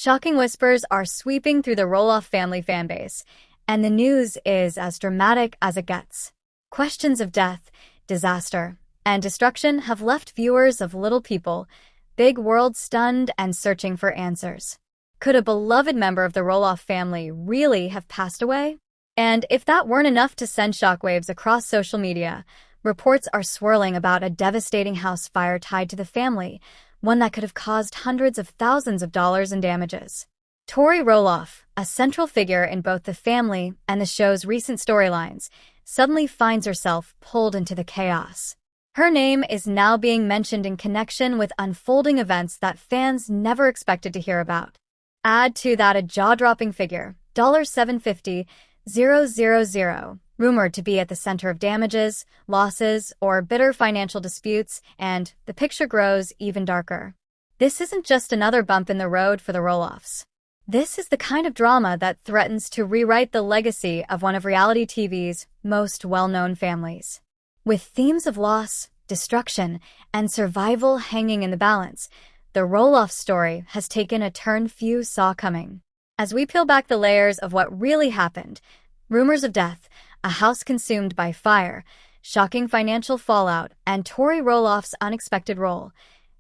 Shocking whispers are sweeping through the Roloff family fanbase, and the news is as dramatic as it gets. Questions of death, disaster, and destruction have left viewers of Little People, Big World stunned and searching for answers. Could a beloved member of the Roloff family really have passed away? And if that weren't enough to send shockwaves across social media, reports are swirling about a devastating house fire tied to the family, one that could have caused hundreds of thousands of dollars in damages. Tori Roloff, a central figure in both the family and the show's recent storylines, suddenly finds herself pulled into the chaos. Her name is now being mentioned in connection with unfolding events that fans never expected to hear about. Add to that a jaw-dropping figure, $750,000, rumored to be at the center of damages, losses, or bitter financial disputes, and the picture grows even darker. This isn't just another bump in the road for the Roloffs. This is the kind of drama that threatens to rewrite the legacy of one of reality TV's most well-known families. With themes of loss, destruction, and survival hanging in the balance, the Roloff story has taken a turn few saw coming. As we peel back the layers of what really happened, rumors of death, a house consumed by fire, shocking financial fallout, and Tori Roloff's unexpected role,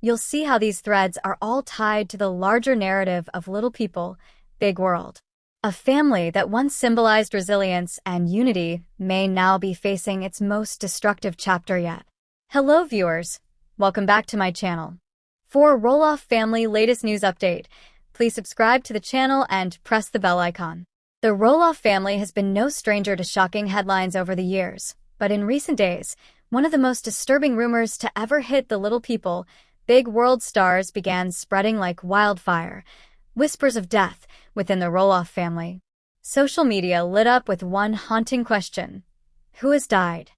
you'll see how these threads are all tied to the larger narrative of Little People, Big World. A family that once symbolized resilience and unity may now be facing its most destructive chapter yet. Hello viewers, welcome back to my channel. For Roloff family latest news update, please subscribe to the channel and press the bell icon. The Roloff family has been no stranger to shocking headlines over the years, but in recent days, one of the most disturbing rumors to ever hit the Little People, Big World stars began spreading like wildfire. Whispers of death within the Roloff family. Social media lit up with one haunting question: who has died?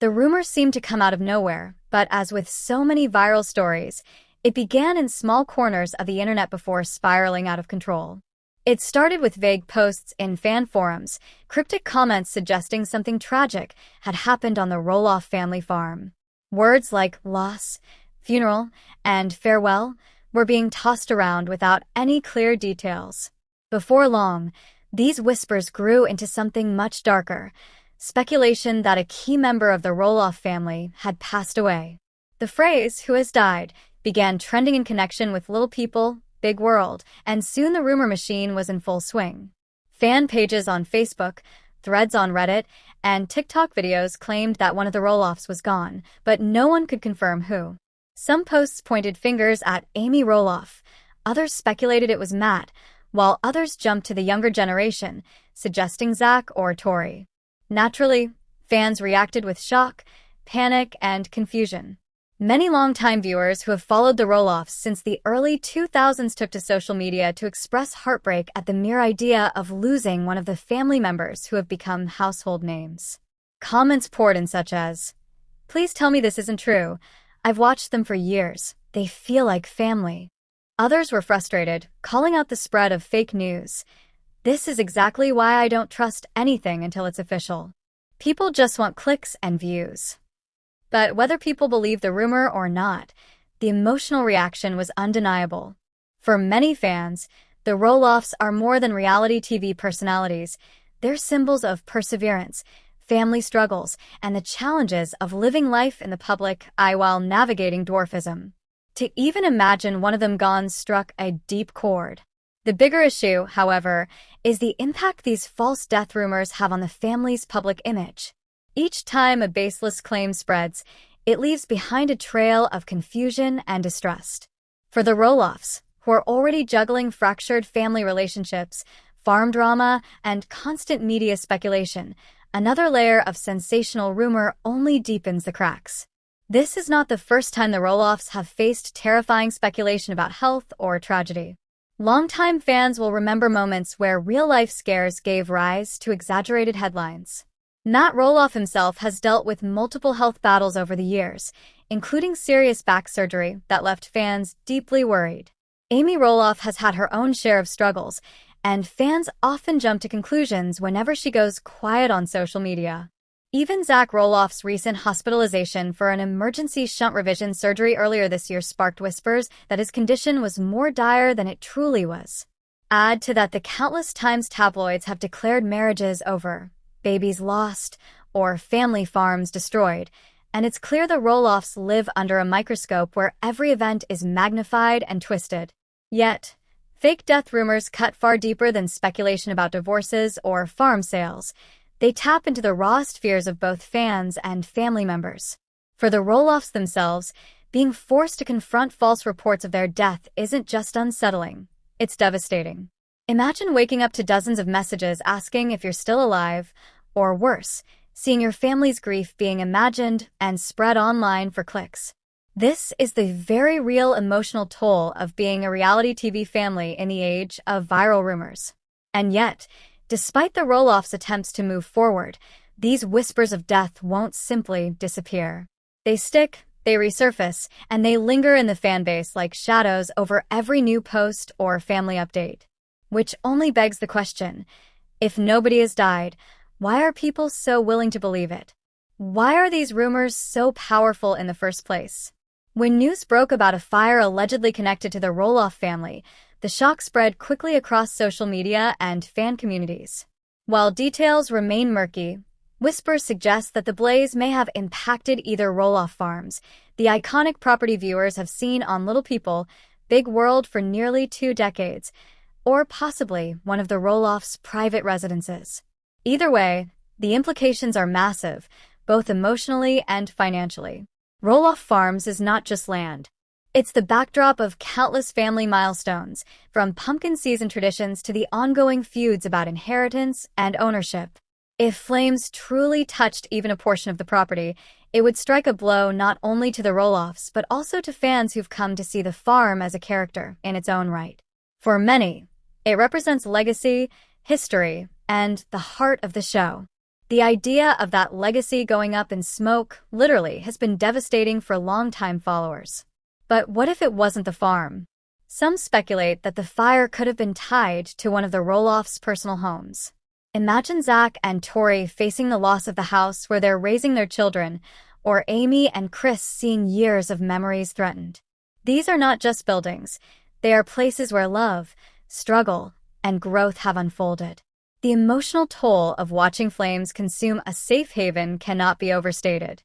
The rumors seemed to come out of nowhere, but as with so many viral stories, it began in small corners of the internet before spiraling out of control. It started with vague posts in fan forums, cryptic comments suggesting something tragic had happened on the Roloff family farm. Words like loss, funeral, and farewell were being tossed around without any clear details. Before long, these whispers grew into something much darker, speculation that a key member of the Roloff family had passed away. The phrase, "who has died," began trending in connection with Little People, Big World, and soon the rumor machine was in full swing. Fan pages on Facebook, threads on Reddit, and TikTok videos claimed that one of the Roloffs was gone, but no one could confirm who. Some posts pointed fingers at Amy Roloff, others speculated it was Matt, while others jumped to the younger generation, suggesting Zach or Tori. Naturally, fans reacted with shock, panic, and confusion. Many longtime viewers who have followed the Roloffs since the early 2000s took to social media to express heartbreak at the mere idea of losing one of the family members who have become household names. Comments poured in such as, "Please tell me this isn't true. I've watched them for years. They feel like family." Others were frustrated, calling out the spread of fake news. "This is exactly why I don't trust anything until it's official. People just want clicks and views." But whether people believe the rumor or not, the emotional reaction was undeniable. For many fans, the Roloffs are more than reality TV personalities. They're symbols of perseverance, family struggles, and the challenges of living life in the public eye while navigating dwarfism. To even imagine one of them gone struck a deep chord. The bigger issue, however, is the impact these false death rumors have on the family's public image. Each time a baseless claim spreads, it leaves behind a trail of confusion and distrust. For the Roloffs, who are already juggling fractured family relationships, farm drama, and constant media speculation, another layer of sensational rumor only deepens the cracks. This is not the first time the Roloffs have faced terrifying speculation about health or tragedy. Longtime fans will remember moments where real-life scares gave rise to exaggerated headlines. Matt Roloff himself has dealt with multiple health battles over the years, including serious back surgery that left fans deeply worried. Amy Roloff has had her own share of struggles, and fans often jump to conclusions whenever she goes quiet on social media. Even Zach Roloff's recent hospitalization for an emergency shunt revision surgery earlier this year sparked whispers that his condition was more dire than it truly was. Add to that the countless times tabloids have declared marriages over, babies lost, or family farms destroyed, and it's clear the Roloffs live under a microscope where every event is magnified and twisted. Yet, fake death rumors cut far deeper than speculation about divorces or farm sales. They tap into the rawest fears of both fans and family members. For the Roloffs themselves, being forced to confront false reports of their death isn't just unsettling, it's devastating. Imagine waking up to dozens of messages asking if you're still alive, or worse, seeing your family's grief being imagined and spread online for clicks. This is the very real emotional toll of being a reality TV family in the age of viral rumors. And yet, despite the Roloffs' attempts to move forward, these whispers of death won't simply disappear. They stick, they resurface, and they linger in the fanbase like shadows over every new post or family update. Which only begs the question, if nobody has died, why are people so willing to believe it? Why are these rumors so powerful in the first place? When news broke about a fire allegedly connected to the Roloff family, the shock spread quickly across social media and fan communities. While details remain murky, whispers suggest that the blaze may have impacted either Roloff Farms, the iconic property viewers have seen on Little People, Big World for nearly 2 decades, or possibly one of the Roloffs' private residences. Either way, the implications are massive, both emotionally and financially. Roloff Farms is not just land. It's the backdrop of countless family milestones, from pumpkin season traditions to the ongoing feuds about inheritance and ownership. If flames truly touched even a portion of the property, it would strike a blow not only to the Roloffs but also to fans who've come to see the farm as a character in its own right. For many, it represents legacy, history, and the heart of the show. The idea of that legacy going up in smoke, literally, has been devastating for longtime followers. But what if it wasn't the farm? Some speculate that the fire could have been tied to one of the Roloffs' personal homes. Imagine Zach and Tori facing the loss of the house where they're raising their children, or Amy and Chris seeing years of memories threatened. These are not just buildings. They are places where love, struggle, and growth have unfolded. The emotional toll of watching flames consume a safe haven cannot be overstated.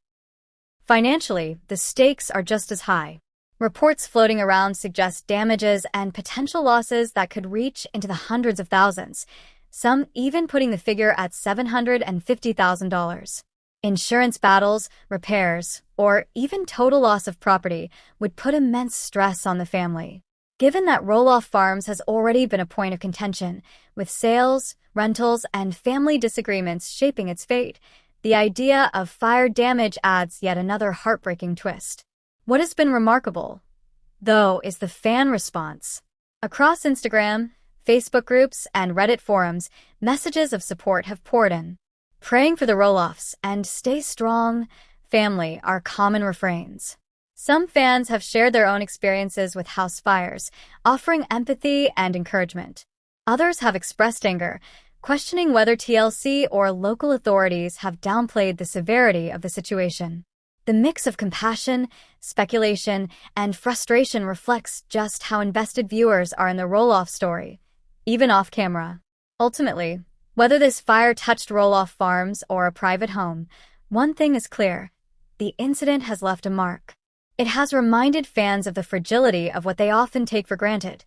Financially, the stakes are just as high. Reports floating around suggest damages and potential losses that could reach into the hundreds of thousands, some even putting the figure at $750,000. Insurance battles, repairs, or even total loss of property would put immense stress on the family. Given that Roloff Farms has already been a point of contention, with sales, rentals, and family disagreements shaping its fate, the idea of fire damage adds yet another heartbreaking twist. What has been remarkable, though, is the fan response. Across Instagram, Facebook groups, and Reddit forums, messages of support have poured in. Praying for the Roloffs and stay strong, family are common refrains. Some fans have shared their own experiences with house fires, offering empathy and encouragement. Others have expressed anger, questioning whether TLC or local authorities have downplayed the severity of the situation. The mix of compassion, speculation, and frustration reflects just how invested viewers are in the Roloff story, even off camera. Ultimately, whether this fire touched Roloff Farms or a private home, one thing is clear: the incident has left a mark. It has reminded fans of the fragility of what they often take for granted: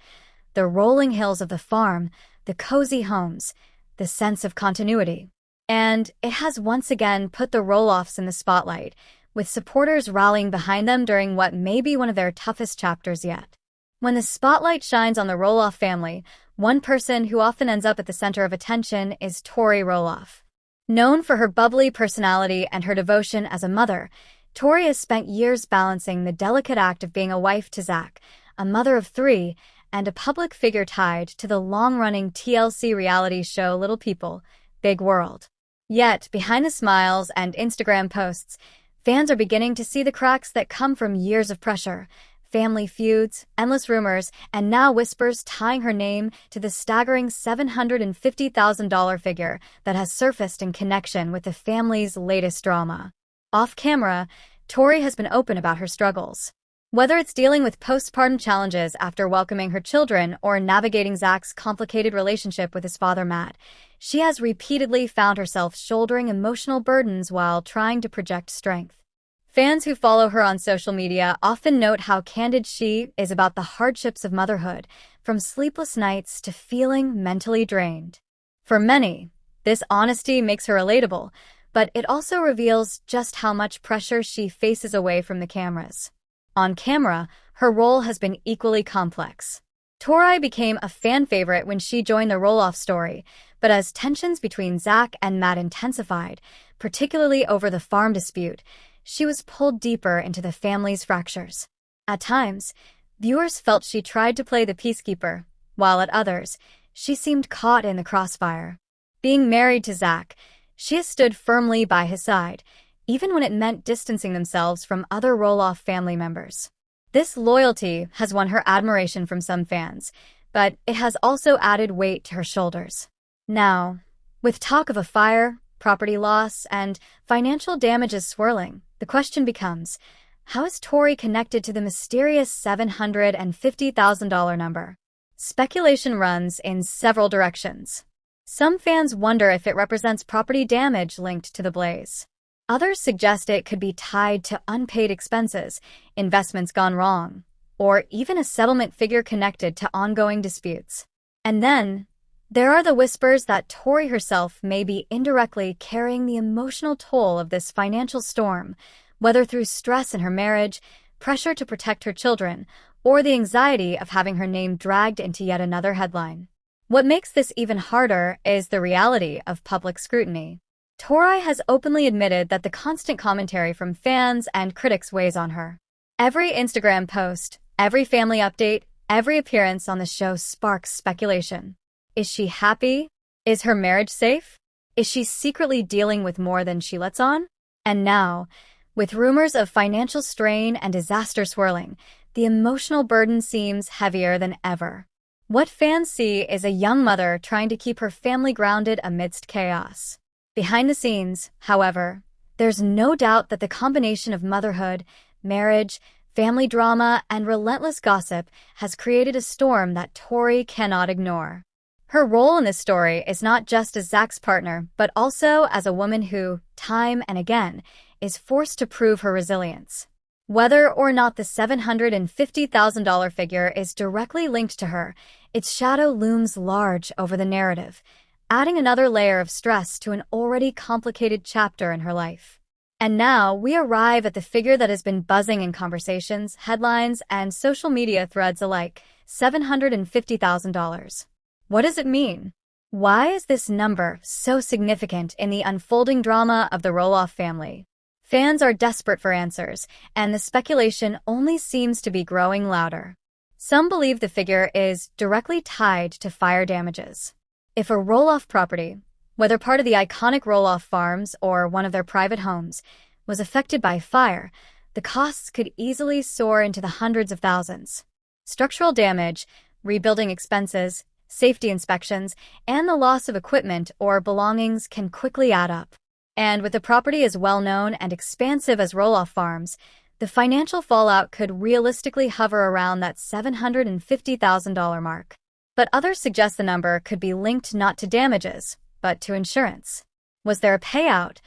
the rolling hills of the farm, the cozy homes, the sense of continuity. And it has once again put the Roloffs in the spotlight, with supporters rallying behind them during what may be one of their toughest chapters yet. When the spotlight shines on the Roloff family, one person who often ends up at the center of attention is Tori Roloff. Known for her bubbly personality and her devotion as a mother, Tori has spent years balancing the delicate act of being a wife to Zach, a mother of 3, and a public figure tied to the long-running TLC reality show Little People, Big World. Yet, behind the smiles and Instagram posts, fans are beginning to see the cracks that come from years of pressure: family feuds, endless rumors, and now whispers tying her name to the staggering $750,000 figure that has surfaced in connection with the family's latest drama. Off camera, Tori has been open about her struggles. Whether it's dealing with postpartum challenges after welcoming her children or navigating Zach's complicated relationship with his father Matt, she has repeatedly found herself shouldering emotional burdens while trying to project strength. Fans who follow her on social media often note how candid she is about the hardships of motherhood, from sleepless nights to feeling mentally drained. For many, this honesty makes her relatable, but it also reveals just how much pressure she faces away from the cameras. On camera, her role has been equally complex. Tori became a fan favorite when she joined the Roloff story, but as tensions between Zach and Matt intensified, particularly over the farm dispute, she was pulled deeper into the family's fractures. At times, viewers felt she tried to play the peacekeeper, while at others, she seemed caught in the crossfire. Being married to Zach, she has stood firmly by his side, even when it meant distancing themselves from other Roloff family members. This loyalty has won her admiration from some fans, but it has also added weight to her shoulders. Now, with talk of a fire, property loss, and financial damages swirling, the question becomes, how is Tori connected to the mysterious $750,000 number? Speculation runs in several directions. Some fans wonder if it represents property damage linked to the blaze. Others suggest it could be tied to unpaid expenses, investments gone wrong, or even a settlement figure connected to ongoing disputes. And then, there are the whispers that Tori herself may be indirectly carrying the emotional toll of this financial storm, whether through stress in her marriage, pressure to protect her children, or the anxiety of having her name dragged into yet another headline. What makes this even harder is the reality of public scrutiny. Tori has openly admitted that the constant commentary from fans and critics weighs on her. Every Instagram post, every family update, every appearance on the show sparks speculation. Is she happy? Is her marriage safe? Is she secretly dealing with more than she lets on? And now, with rumors of financial strain and disaster swirling, the emotional burden seems heavier than ever. What fans see is a young mother trying to keep her family grounded amidst chaos. Behind the scenes, however, there's no doubt that the combination of motherhood, marriage, family drama, and relentless gossip has created a storm that Tori cannot ignore. Her role in this story is not just as Zach's partner, but also as a woman who, time and again, is forced to prove her resilience. Whether or not the $750,000 figure is directly linked to her, its shadow looms large over the narrative, adding another layer of stress to an already complicated chapter in her life. And now we arrive at the figure that has been buzzing in conversations, headlines, and social media threads alike, $750,000. What does it mean? Why is this number so significant in the unfolding drama of the Roloff family? Fans are desperate for answers, and the speculation only seems to be growing louder. Some believe the figure is directly tied to fire damages. If a Roloff property, whether part of the iconic Roloff Farms or one of their private homes, was affected by fire, the costs could easily soar into the hundreds of thousands. Structural damage, rebuilding expenses, safety inspections, and the loss of equipment or belongings can quickly add up. And with a property as well-known and expansive as Roloff Farms, the financial fallout could realistically hover around that $750,000 mark. But others suggest the number could be linked not to damages, but to insurance. Was there a payout,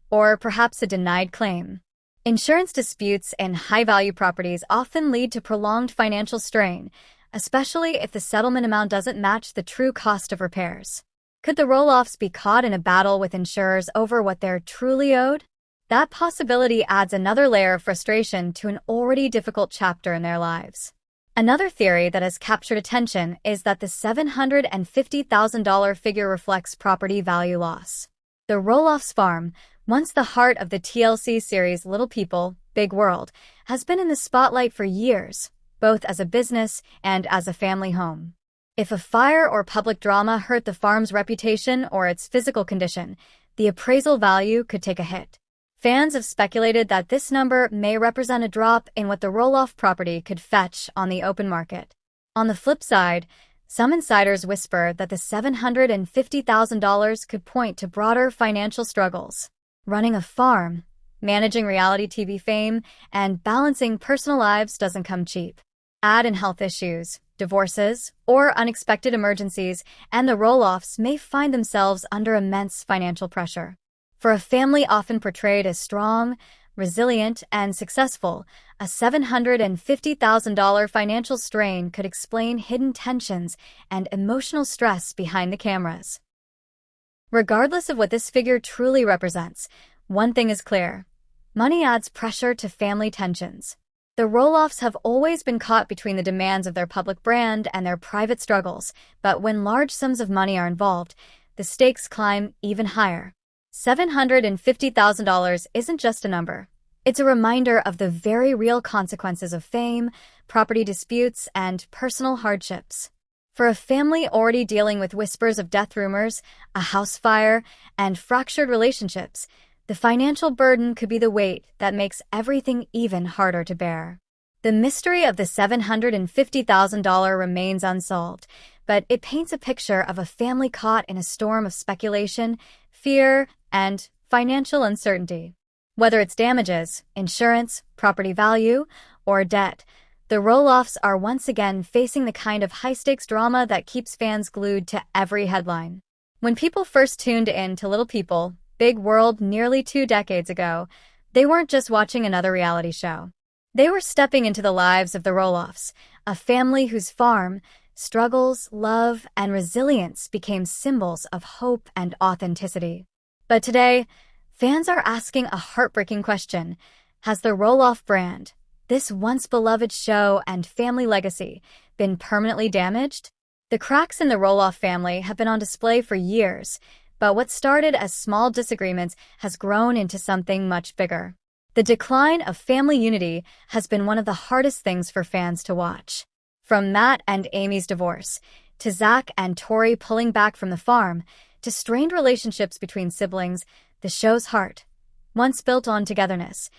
or perhaps a denied claim? Insurance disputes in high-value properties often lead to prolonged financial strain, especially if the settlement amount doesn't match the true cost of repairs. Could the Roloffs be caught in a battle with insurers over what they're truly owed? That possibility adds another layer of frustration to an already difficult chapter in their lives. Another theory that has captured attention is that the $750,000 figure reflects property value loss. The Roloffs farm, once the heart of the TLC series Little People, Big World, has been in the spotlight for years, both as a business and as a family home. If a fire or public drama hurt the farm's reputation or its physical condition, the appraisal value could take a hit. Fans have speculated that this number may represent a drop in what the Roloff property could fetch on the open market. On the flip side, some insiders whisper that the $750,000 could point to broader financial struggles. Running a farm, Managing reality TV fame and balancing personal lives doesn't come cheap. Add in health issues, divorces, or unexpected emergencies, and the Roloffs may find themselves under immense financial pressure. For a family often portrayed as strong, resilient, and successful, a $750,000 financial strain could explain hidden tensions and emotional stress behind the cameras. Regardless of what this figure truly represents, one thing is clear: money adds pressure to family tensions. The Roloffs have always been caught between the demands of their public brand and their private struggles, but when large sums of money are involved, the stakes climb even higher. $750,000 isn't just a number. It's a reminder of the very real consequences of fame, property disputes, and personal hardships. For a family already dealing with whispers of death rumors, a house fire, and fractured relationships, the financial burden could be the weight that makes everything even harder to bear. The mystery of the $750,000 remains unsolved, but it paints a picture of a family caught in a storm of speculation, fear, and financial uncertainty. Whether it's damages, insurance, property value, or debt, the Roloffs are once again facing the kind of high-stakes drama that keeps fans glued to every headline. When people first tuned in to Little People, Big World nearly 2 decades ago, they weren't just watching another reality show. They were stepping into the lives of the Roloffs, a family whose farm, struggles, love, and resilience became symbols of hope and authenticity. But today, fans are asking a heartbreaking question: has the Roloff brand, this once beloved show and family legacy, been permanently damaged? The cracks in the Roloff family have been on display for years, but what started as small disagreements has grown into something much bigger. The decline of family unity has been one of the hardest things for fans to watch. From Matt and Amy's divorce, to Zach and Tori pulling back from the farm, to strained relationships between siblings, the show's heart, once built on togetherness,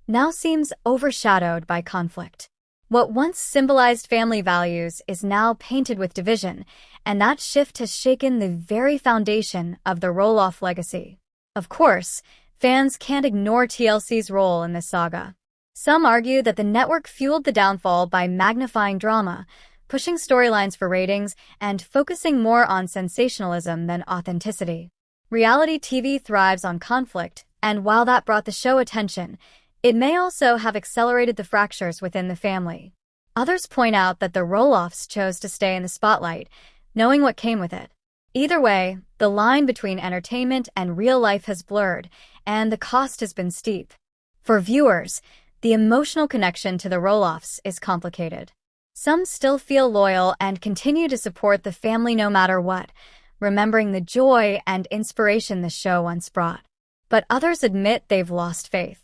now seems overshadowed by conflict. What once symbolized family values is now painted with division, and that shift has shaken the very foundation of the Roloff legacy. Of course, fans can't ignore TLC's role in this saga. Some argue that the network fueled the downfall by magnifying drama, pushing storylines for ratings, and focusing more on sensationalism than authenticity. Reality TV thrives on conflict, and while that brought the show attention, it may also have accelerated the fractures within the family. Others point out that the Roloffs chose to stay in the spotlight, knowing what came with it. Either way, the line between entertainment and real life has blurred, and the cost has been steep. For viewers, the emotional connection to the Roloffs is complicated. Some still feel loyal and continue to support the family no matter what, remembering the joy and inspiration the show once brought. But others admit they've lost faith.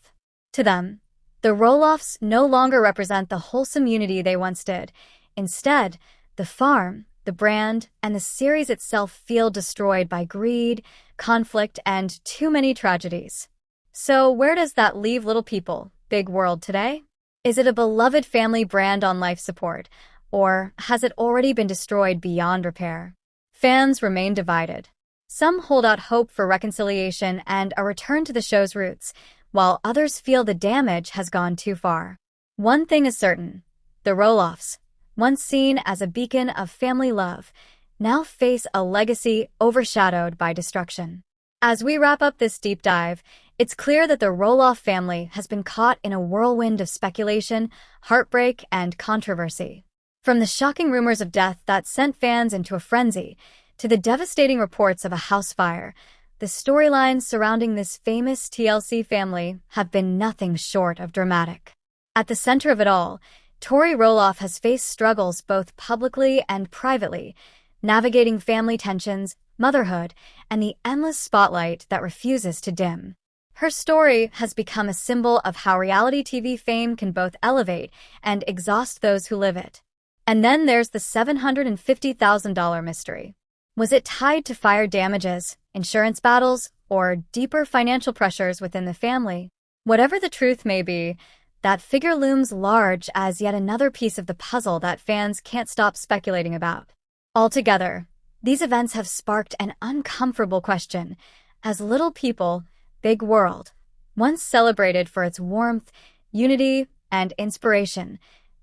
To them, the Roloffs no longer represent the wholesome unity they once did. Instead, the farm, the brand, and the series itself feel destroyed by greed, conflict, and too many tragedies. So where does that leave Little People, Big World today? Is it a beloved family brand on life support, or has it already been destroyed beyond repair? Fans remain divided. Some hold out hope for reconciliation and a return to the show's roots, while others feel the damage has gone too far. One thing is certain: the Roloffs, once seen as a beacon of family love, now face a legacy overshadowed by destruction. As we wrap up this deep dive, it's clear that the Roloff family has been caught in a whirlwind of speculation, heartbreak, and controversy. From the shocking rumors of death that sent fans into a frenzy, to the devastating reports of a house fire, the storylines surrounding this famous TLC family have been nothing short of dramatic. At the center of it all, Tori Roloff has faced struggles both publicly and privately, navigating family tensions, motherhood, and the endless spotlight that refuses to dim. Her story has become a symbol of how reality TV fame can both elevate and exhaust those who live it. And then there's the $750,000 mystery. Was it tied to fire damages, insurance battles, or deeper financial pressures within the family? Whatever the truth may be, that figure looms large as yet another piece of the puzzle that fans can't stop speculating about. Altogether, these events have sparked an uncomfortable question: as Little People, Big World, once celebrated for its warmth, unity, and inspiration,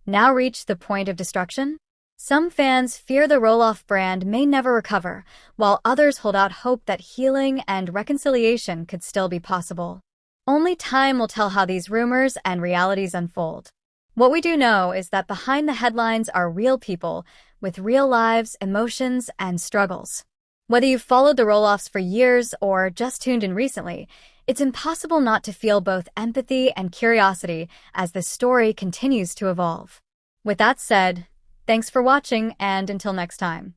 now reach the point of destruction? Some fans fear the Roloff brand may never recover, while others hold out hope that healing and reconciliation could still be possible. Only time will tell how these rumors and realities unfold. What we do know is that behind the headlines are real people with real lives, emotions, and struggles. Whether you've followed the Roloffs for years or just tuned in recently, it's impossible not to feel both empathy and curiosity as this story continues to evolve. With that said, thanks for watching, and until next time.